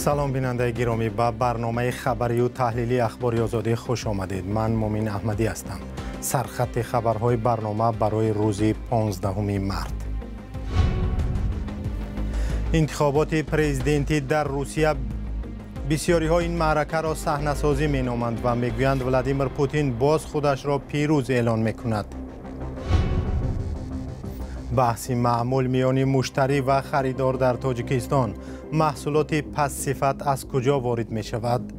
سلام بیننده گرامی، به برنامه خبری و تحلیلی اخباری آزادی خوش آمدید. من مومین احمدی هستم. سرخط خبرهای برنامه برای روز 15 مارس. انتخابات پرزیدنتی در روسیه بسیاری ها این معرکه را صحنه‌سازی می‌نامند و میگویند ولادیمیر پوتین باز خودش را پیروز اعلان می‌کند. بحث معمول میان مشتری و خریدار در تاجیکستان. محصولات پس صفت از کجا وارد می شود؟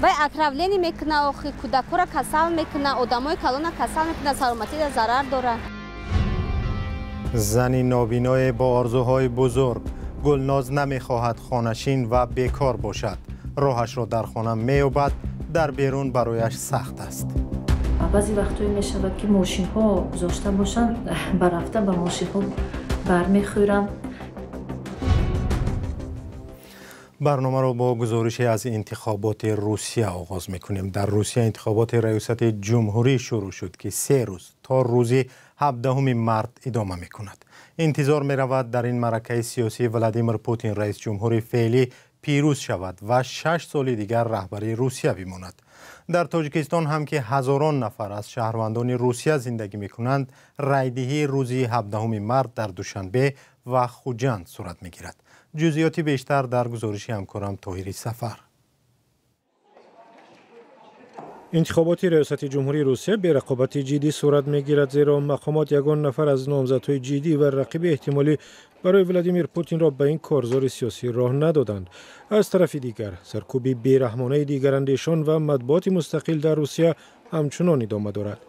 وای اتراولینی میکنه، آخی کودکو را کسل میکنه، آدمای کلان را کسل میکنه، سلامتی را ضرر داره. زنی نابینای با آرزوهای بزرگ. گلناز نمیخواهد خانشین و بیکار باشد. راهش را در خانه مییابد، در بیرون برایش سخت است. بعضی وقتایی می شود که ماشین ها گذاشته باشن، برفته به ماشین ها برمیخورم. برنامه را با گزارشی از انتخابات روسیه آغاز میکنیم. در روسیه انتخابات ریاست جمهوری شروع شد که 3 روز تا روز 17 مارس ادامه میکند. انتظار میرود در این معرکه سیاسی ولادیمیر پوتین رئیس جمهوری فعلی پیروز شود و 6 سال دیگر رهبری روسیه بماند. در تاجیکستان هم که هزاران نفر از شهروندان روسیه زندگی میکنند، رایدهی روز 17 مارس در دوشنبه و خوجند صورت میگیرد. جزئیاتی بیشتر در گزارش همکارم طاهری سفر. انتخابات ریاست جمهوری روسیه به رقابت جدی صورت میگیرد، زیرا مقامات یگان نفر از نامزدهای جدی و رقیب احتمالی برای ولادیمیر پوتین را به این کارزار سیاسی راه ندادند. از طرف دیگر سرکوب بیرحمانه دیگراندیشان و مطبوعات مستقل در روسیه همچنان ادامه دارد.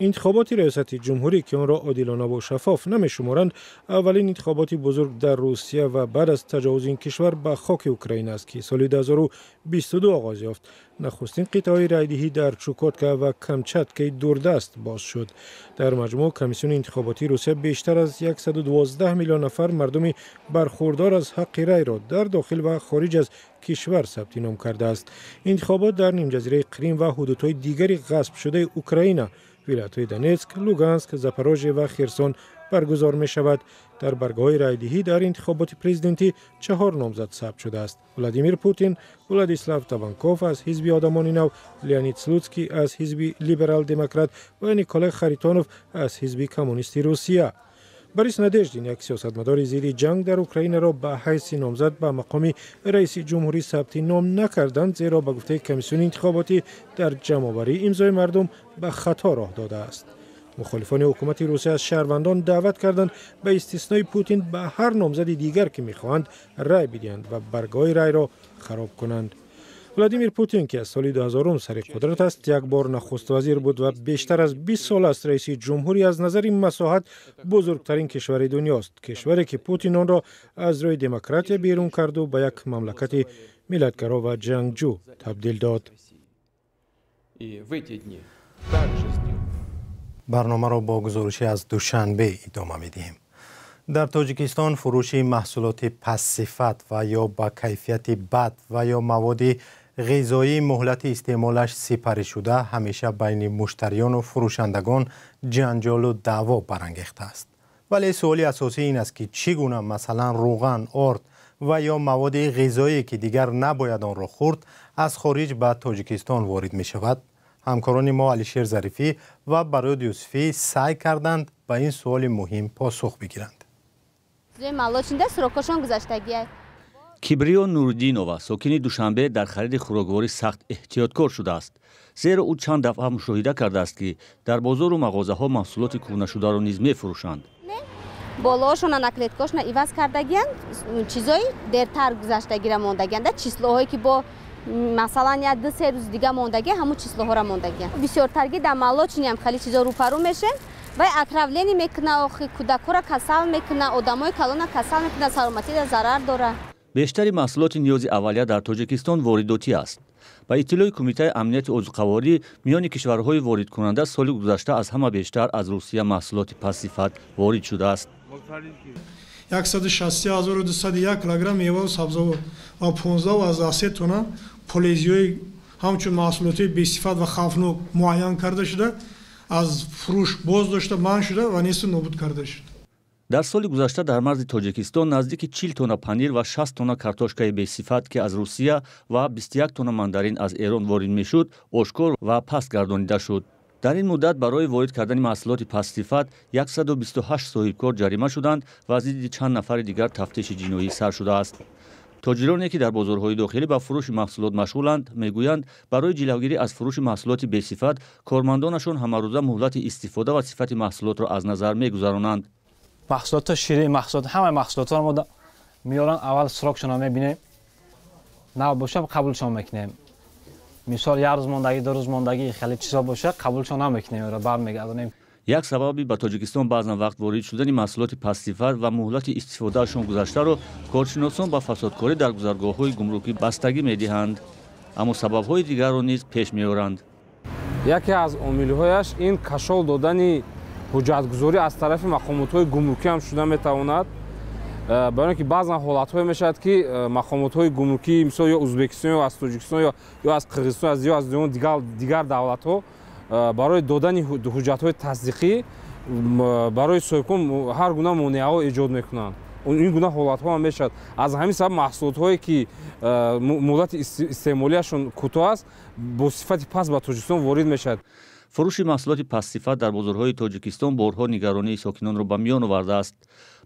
انتخابات ریاست جمهوری که آن را عادلانه و شفاف نمی‌شمارند، اولین انتخابات بزرگ در روسیه و بعد از تجاوز این کشور به خاک اوکراین است که سال 2022 آغاز یافت. نخستین قطعه رایدهی در چوکاتکا و کامچاتکا دوردست باز شد. در مجموع کمیسیون انتخاباتی روسیه بیشتر از 112 میلیون نفر مردم برخوردار از حق رای را در داخل و خارج از کشور ثبت نام کرده است. انتخابات در نیم جزیره کریم و حدودهای دیگری غصب شده اوکراین، ولایت‌های دونتسک، لوگانسک، زاپاروژیه و خرسون برگزار می شود. در برگه‌های رایدهی در انتخابات پرزیدنتی 4 نامزد ثبت شده است: ولادیمیر پوتین، ولادیسلاو تابانکوف از حزب آدمان نو، لیانید سلوتسکی از حزب لیبرال دموکرات و نیکولای خریتونوف از حزب کمونیستی روسیه. بوریس نادژدین، یک سیاستمدار زیر جنگ در اوکراین، را به حیث نامزد به مقام رئیس جمهوری ثبت نام نکردند، زیرا به گفته کمیسیون انتخاباتی در جمع‌آوری امضای مردم به خطا راه داده است. مخالفان حکومت روسیه از شهروندان دعوت کردند به استثنای پوتین به هر نامزد دیگر که می‌خواهند رای بدهند و برگه‌های رای را خراب کنند. ولادیمیر پوتین که از سال 2000 سر قدرت است، یک بار نخست وزیر بود و بیشتر از 20 سال است رئیس جمهوری از نظر مساحت بزرگترین کشور دنیاست. کشوری که پوتین آن را از روی دموکراسی بیرون کرد و به یک مملکت ملتگرا و جنگجو تبدیل داد. برنامه را با گزارشی از دوشنبه ادامه می‌دهیم. در تاجیکستان فروش محصولات پس صفت و یا با کیفیت بد و یا مواد غذایی مهلت استعمالش سپری شده همیشه بین مشتریان و فروشندگان جنجال و دعوا برانگیخته است. ولی سوالی اساسی این است که چگونه مثلا روغن، آرد و یا مواد غذایی که دیگر نباید آن را خورد از خارج به تاجیکستان وارد می شود؟ همکاران ما علیشیر ظریفی و براد یوسفی سعی کردند به این سوال مهم پاسخ بگیرند. کبریو نوردینова ساکن دوشنبه در خرید خوراکواری سخت احتیاطکار شده است، زیرا او چند دفعه مشاهده کرده است که در بازار و مغازه‌ها محصولات کهنه شده را نیز می‌فروشند. بالاشون نکلیدکاشون عوض کردگیند، چیزایی دیرتر گذشتگی را موندگیند، چیزهایی که با مثلا 2-3 روز دیگه موندگی همون چیزها را موندگی. بسیار ترگی در مالوچین هم خیلی چیزا رو پرو میشه و اتراولینی میکنه، آخی کودکو را کسل میکنه، آدمای کلان را کسل میکنه، سلامتی را ضرر داره. بیشتر محصولات نیاز اولیه در تاجیکستان وارداتی است. با اطلاع کمیته امنیت عضوقواری میان کشورهای وارد کننده سال گذشته از همه بیشتر از روسیه محصولات پس صفت وارد شده است. 160,201 کیلوگرم میوه و سبزه و 15,000 تن پولیزیوی همچون محصولات بی صفت و خطرناک معین کرده شده، از فروش باز داشته منع شده و نیست نابود کرده شده. дар соли гузашта дар марзи тоҷикистон наздики 40 тонна панир ва 60 тонна картошкаи бесифат ки аз Русия ва 21 тонна мандарин аз Эрон ворид мешуд, ошкор ва паст гардонида шуд. дар ин муддат барои ворид кардани маҳсулоти пастсифат 128 соҳибкор ҷарима шуданд ва зидди чанд нафари дигар тафтиши ҷиноӣ сар шудааст. тоҷироне ки дар бозорҳои дохилӣ ба фурӯши маҳсулот машғуланд, мегӯянд барои ҷилавгирӣ аз фурӯши маҳсулоти бесифат кормандонашон ҳамарӯза муҳлати истифода ва сифати маҳсулотро аз назар мегузаронанд. محصولات شیرین محصولات همه محصولات رو ما میارن اول سراغشون رو میبینیم نه باشه قبولشون میکنیم مثال یک روز ماندگی دو روز ماندگی خیلی چیزا باشه قبولشون نمیکنیم رو برمیگردونیم як сабаби ба тоҷикистон баъзан вақт ворид шудани маҳсулоти пастсифат ва муҳлати истифодаашон гузаштаро коршиносон ба фасодкорӣ дар гузаргоҳҳои гумрукӣ бастагӣ медиҳанд, аммо сабабҳои дигарро низ пеш меоранд. яке аз омилҳояш ин кашол додани ҳуҷҷатгузорӣ аз тарафи мақомотҳои гумрукӣ ҳам шуда метавонад. барои ки баъзан ҳолатҳое мешавад ки мақомотҳои гумрукӣ мисол ё ӯзбекистон ё аз тоҷикистон ё аз қирғизистон ё аз дигар давлатҳо барои додани ҳуҷҷатҳои тасдиқӣ барои соҳибкор ҳар гуна монеаҳо эҷод мекунанд. ин гуна ҳолатҳо ҳам мешавад. аз ҳамин сабаб маҳсулотҳое ки муддати истеъмолияшон кӯтоҳ аст бо сифати паст ба тоҷикистон ворид мешавад. фурӯши маҳсулоти пастсифат дар бозорҳои тоҷикистон борҳо нигаронии сокинонро ба миён овардааст.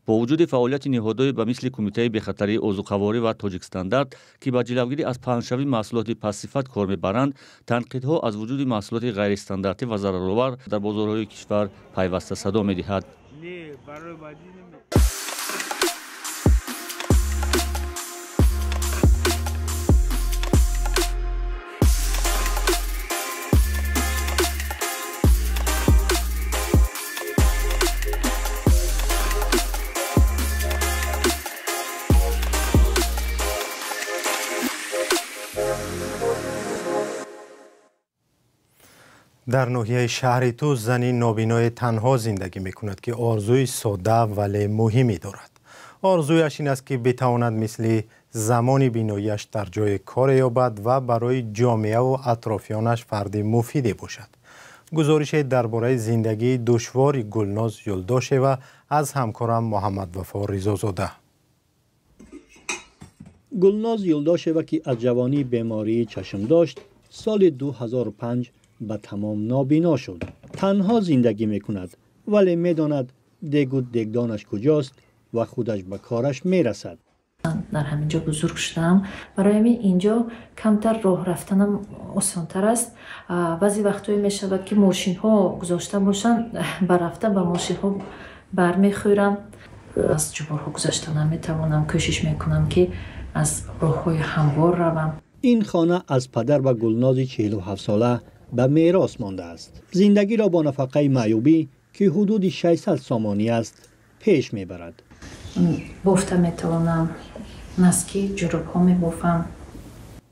бо вуҷуди фаъолияти неҳодҳое ба мисли кумитаи бехатарии озуқаворӣ ва тоҷикстандарт ки ба ҷилавгирӣ аз паҳншавии маҳсулоти пастсифат кор мебаранд, танқидҳо аз вуҷуди маҳсулоти ғайристандартӣ ва зараровар дар бозорҳои кишвар пайваста садо медиҳад. در ناحیه شهر توس زنی نابینای تنها زندگی میکند که آرزوی ساده ولی مهمی دارد. آرزویش این است که بتواند مثل زمان بیناییش در جای کار یابد و برای جامعه و اطرافیانش فرد مفیدی باشد. گزارش درباره زندگی دشوار گلناز یلداشeva از همکارم محمد وفا رضازاده. گلناز یلداشeva که از جوانی بیماری چشم داشت، سال 2005 به تمام نابینا شد. تنها زندگی میکند ولی میداند دیگ و دیگدانش کجاست و خودش به کارش میرسد. در همینجا بزرگ شدم. برای من اینجا کمتر راه رفتنم آسان‌تر است. بعضی وقتایی میشود که ماشین ها گذاشته باشن، برفته به ماشین ها برمیخورم. از جبارها گذاشته نمیتوانم. کوشش میکنم که از راه های هموار روم. این خانه از پدر و گلناز 47 ساله به میراث مانده است. زندگی را با نفقه معیوبی که حدود 600 سامانی است پیش میبرد. بافته میتوانم، نسکی جوراب ها میبافم.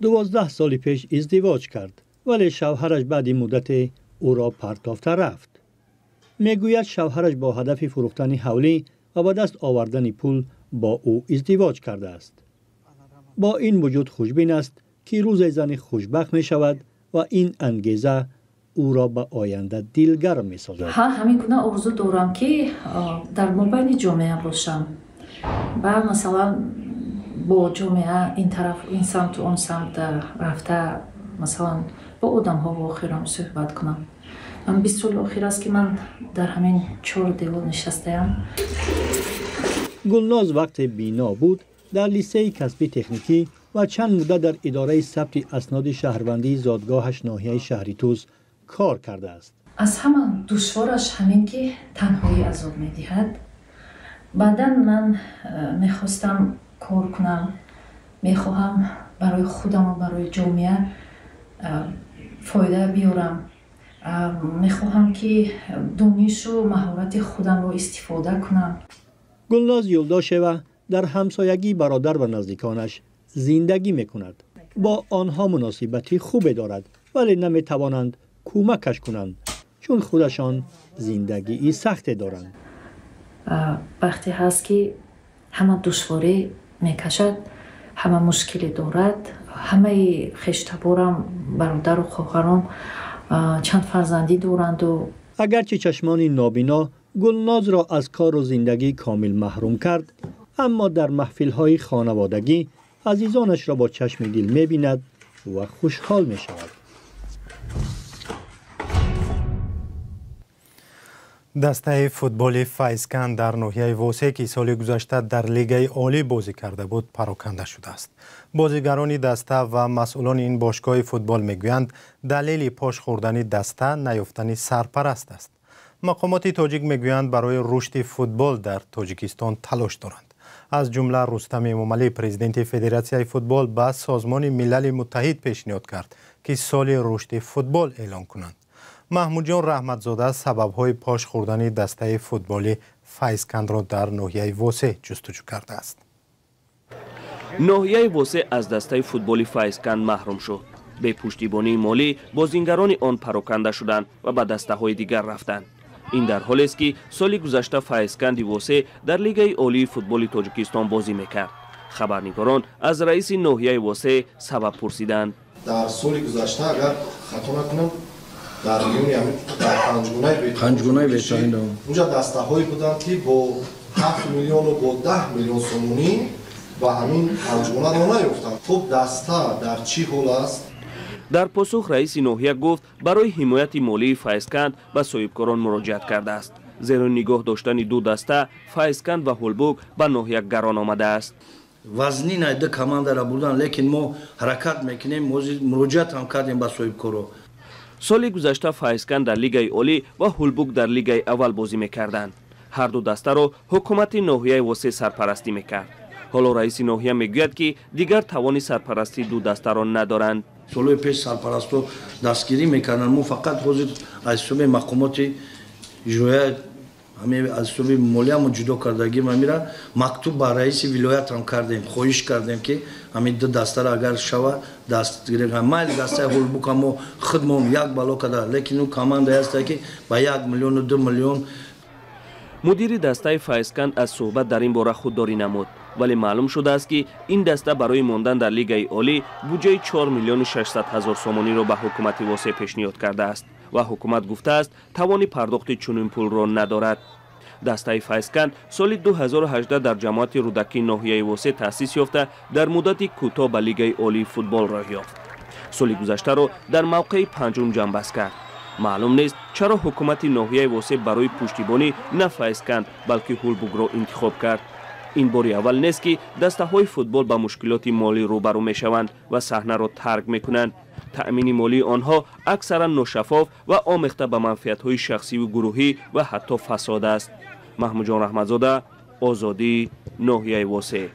12 سال پیش ازدواج کرد ولی شوهرش بعد مدت او را پرتافته رفت. میگوید شوهرش با هدف فروختن حولی و با دست آوردن پول با او ازدواج کرده است. با این وجود خوشبین است که روز زن خوشبخت می شود و این انگیزه او را به آینده دلگرم می سازد. همین گونه آرزو دارم که در مابین جامعه باشم و مثلا با جامعه این طرف این سمت و اون سمت رفته مثلا با آدم ها و آخرام صحبت کنم. 20 سال آخر است که من در همین 4 دیوار نشستم. گلناز وقت بینا بود در لیسه کسبی تکنیکی و چند مدت در اداره ثبت اسناد شهروندی زادگاهش ناحیه شهری توس کار کرده است. از همان دشوارش همین که تنهایی عذاب می‌دهد. بعدا من میخواستم کار کنم، میخواهم برای خودم و برای جامعه فایده بیارم. میخواهم که دانش و مهارت خودم رو استفاده کنم. گلناز یلداشeva در همسایگی برادر و نزدیکانش زندگی میکند. با آنها مناسبتی خوبی دارد ولی نمیتوانند کمکش کنند چون خودشان زندگی سخت دارند. وقتی هست که همه دشواری میکشد، همه مشکلی دارد، همه خشتبارم برادر و خواهرام چند فرزندی دارند و اگرچه چشمان نابینا گلناز را از کار و زندگی کامل محروم کرد، اما در محفل‌های خانوادگی عزیزانش را با چشم دل می‌بیند و خوشحال می‌شود. دسته فوتبال فایزکن در ناحیه واسه که سال گذشته در لیگ عالی بازی کرده بود پراکنده شده است. بازیگران دسته و مسئولان این باشگاه فوتبال میگویند دلیل پاش خوردن دسته نیافتن سرپرست است. مقامات تاجیک میگویند برای رشد فوتبال در تاجیکستان تلاش دارند. از جمله رستم امامعلی پرزیدنت فدراسیون فوتبال به سازمان ملل متحد پیشنهاد کرد که سال رشد فوتبال اعلام کنند. محمود جان رحمتزاده سبب‌های پاش خوردن دسته فوتبال فایزکن را در ناحیه واسه جستجو کرده است. ناحیه واسه از دسته فوتبال فایزکن محروم شد. به پشتیبانی مالی بازیگران آن پراکنده شدند و به دسته‌های دیگر رفتند. این در حالی است که سال گذشته فایزکن واسه در لیگ عالی فوتبال تاجیکستان بازی می‌کرد. خبرنگاران از رئیس ناحیه واسه سبب پرسیدند. در سال گذشته اگر خطا نکنم در میون در پنجگونه بهترین اونجا دسته هایی بودند که با 7 میلیون و با 10 میلیون سومونی و همین پنجگونه را نیفتند. خب دسته در چی حال است؟ در پاسخ رئیس ناحیه گفت برای حمایت مالی فایزکن به صاحبکاران مراجعت کرده است. زیرا نگاه داشتن دو دسته فایزکن و هولبوک به ناحیه گران آمده است. وزنی نیده کمانده را بودن لیکن ما حرکت میکنیم مراجعت هم کردیم به صاحبکاران. سال گذشته فایزکن در لیگ عالی و هولبوک در لیگ اول بازی میکردند. هر دو دسته را حکومت ناحیه واسه سرپرستی میکرد. حالا رئیس ناحیه میگوید که دیگر توان سرپرستی دو دسته را ندارند. سالهای پیش سرپرستو دستگیری میکردند. ما فقط حاضر از سوی مقامات اجرایی همه از سوی مالی هم جدا کردگی میره مکتوب به رئیس ولایت هم کردیم، خواهش کردیم که همین دو دسته را اگر شوه دستگیری کنیم. مایل دسته هولبوک هم خودمون یک بالا کرده لیکن اون کامانده است که با 1 میلیون و 2 میلیون. مدیر دسته فایزکن از صحبت در این باره خودداری نمود، ولی معلوم شده است که این دسته برای ماندن در لیگ عالی بودجه 4 میلیون و 600 هزار سومانی را به حکومت واسه پیشنهاد کرده است و حکومت گفته است توان پرداخت چنین پول را ندارد. دسته فایزکن سال 2018 در جماعت رودکی ناحیه واسه تأسیس یافته در مدت کوتاه به لیگ عالی فوتبال راه یافت. سال گذشته را در موقع پنجم جنببست کرد. معلوم نیست چرا حکومت ناحیه واسه برای پشتیبانی نه فایزکن بلکه هولبوک را انتخاب کرد. این باری اول نیست که دسته های فوتبال با مشکلات مالی روبرو می شوند و صحنه را ترک می کنند. تأمین مالی آنها اکثرا ناشفاف و آمیخته به منفعت های شخصی و گروهی و حتی فساد است. محمود جان رحمتزاده، آزادی، ناحیه واسه.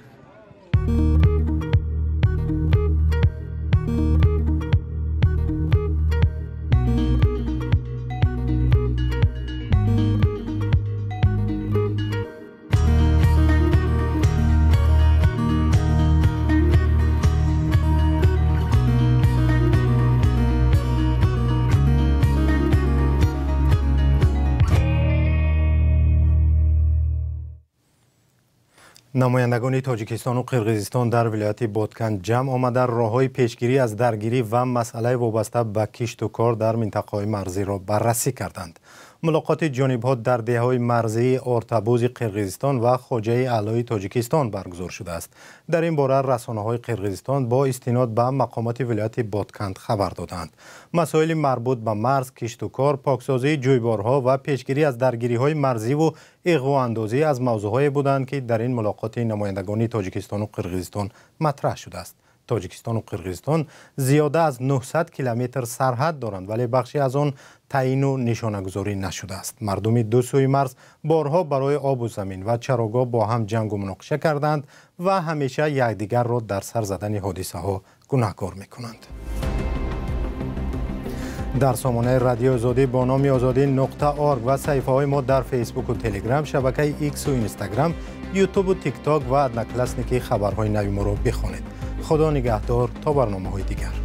نمایندگان تاجیکستان و قرقیزستان در ولایت بادکن جمع آمده راههای پیشگیری از درگیری و مسئله وابسته به کشت و کار در منطقه‌های مرزی را بررسی کردند. ملاقات جانب‌ها در دهه‌های مرزی ارتبوز قرقیزستان و خواجه اعلای تاجیکستان برگزار شده است. در این باره رسانه‌های قرقیزستان با استناد به مقامات ولایت بادکن خبر دادند. مسائل مربوط به مرز، کشت و کار، پاکسازی جویبارها و پیشگیری از درگیری‌های مرزی و اغوااندازی از موضوع‌هایی بودند که در این ملاقات نمایندگان تاجیکستان و قرقیزستان مطرح شده است. تاجیکستان و قرقیزستان زیاده از 900 کیلومتر سرحد دارند ولی بخشی از آن تعیین و نشانه‌گذاری نشده است. مردم دو سوی مرز بارها برای آب و زمین و چراگاه با هم جنگ و مناقشه کردند و همیشه یکدیگر را در سر زدن حادثه‌ها گناهکار می‌کنند. در سامانه رادیو آزادی با نام azadi.org و صفحه‌های ما در فیسبوک و تلگرام، شبکه ایکس و اینستاگرام، یوتیوب و تیک تاک و ادنکلسنی که خبرهای نوی ما را بخوانید. خدا نگهدار تا برنامه‌های دیگر.